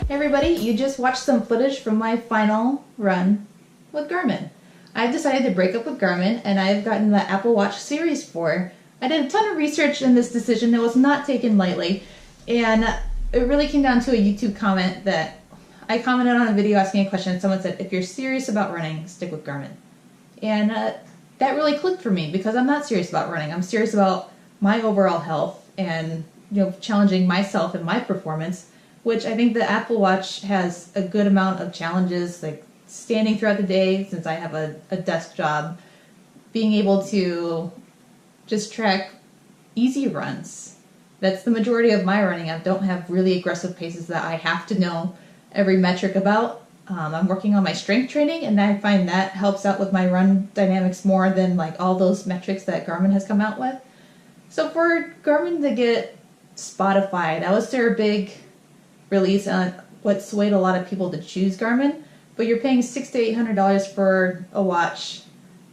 Hey everybody, you just watched some footage from my final run with Garmin. I've decided to break up with Garmin and I've gotten the Apple Watch Series 4. I did a ton of research in this decision. It was not taken lightly, and it really came down to a YouTube comment that I commented on a video asking a question, and someone said, if you're serious about running, stick with Garmin. And that really clicked for me because I'm not serious about running. I'm serious about my overall health and challenging myself and my performance, which I think the Apple Watch has a good amount of challenges, like standing throughout the day since I have a desk job, being able to just track easy runs. That's the majority of my running. I don't have really aggressive paces that I have to know every metric about. I'm working on my strength training, and I find that helps out with my run dynamics more than like all those metrics that Garmin has come out with. So for Garmin to get Spotify, that was their big release on what swayed a lot of people to choose Garmin, but you're paying $600 to $800 for a watch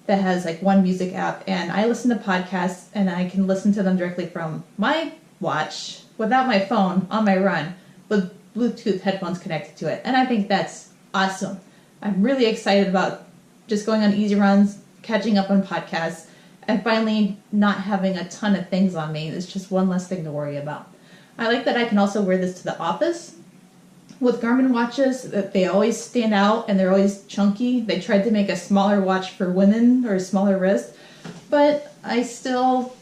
that has like one music app, and I listen to podcasts and I can listen to them directly from my watch without my phone on my run with Bluetooth headphones connected to it, and I think that's awesome. I'm really excited about just going on easy runs, catching up on podcasts, and finally not having a ton of things on me. It's just one less thing to worry about. I like that I can also wear this to the office. With Garmin watches, they always stand out and they're always chunky. They tried to make a smaller watch for women or a smaller wrist, but I still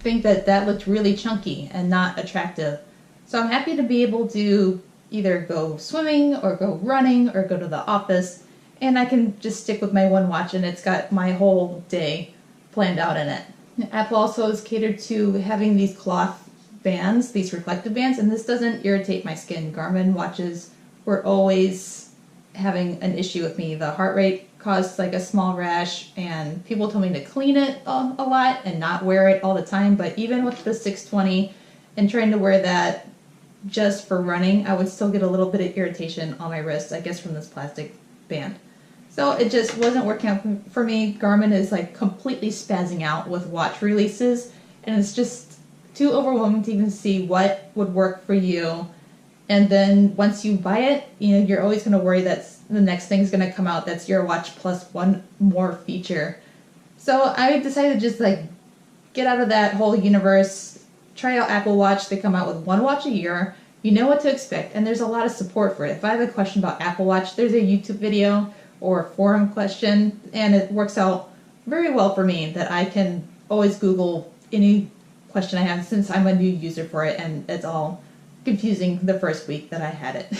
think that looked really chunky and not attractive. So I'm happy to be able to either go swimming or go running or go to the office, and I can just stick with my one watch and it's got my whole day planned out in it. Apple also is catered to having these cloth bands, these reflective bands, and this doesn't irritate my skin. Garmin watches were always having an issue with me. The heart rate caused like a small rash, and people told me to clean it a lot and not wear it all the time, but even with the 620 and trying to wear that just for running, I would still get a little bit of irritation on my wrists, I guess from this plastic band. So it just wasn't working out for me. Garmin is like completely spazzing out with watch releases, and it's just too overwhelming to even see what would work for you. And then once you buy it, you're always going to worry that the next thing's going to come out that's your watch plus one more feature. So I decided to just like get out of that whole universe, try out Apple Watch. They come out with one watch a year. You know what to expect, and there's a lot of support for it. If I have a question about Apple Watch, there's a YouTube video or a forum question, and it works out very well for me that I can always Google any question I have, since I'm a new user for it and it's all confusing the first week that I had it.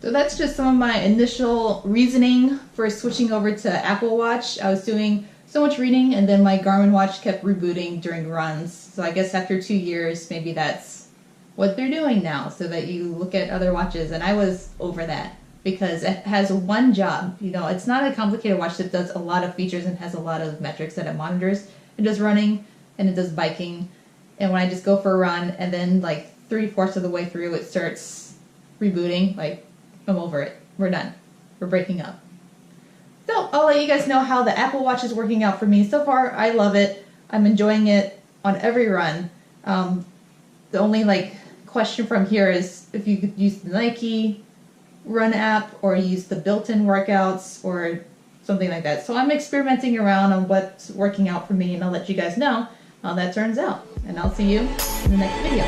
So that's just some of my initial reasoning for switching over to Apple Watch. I was doing so much reading, and then my Garmin watch kept rebooting during runs. So I guess after 2 years, maybe that's what they're doing now, so that you look at other watches. And I was over that because it has one job. It's not a complicated watch that does a lot of features and has a lot of metrics that it monitors. It does running and it does biking. And when I just go for a run and then like 3/4 of the way through it starts rebooting, like I'm over it. We're done. We're breaking up. So I'll let you guys know how the Apple Watch is working out for me. So far, I love it. I'm enjoying it on every run. The only question from here is if you could use the Nike Run app or use the built-in workouts or something like that. So I'm experimenting around on what's working out for me, and I'll let you guys know how that turns out. And I'll see you in the next video.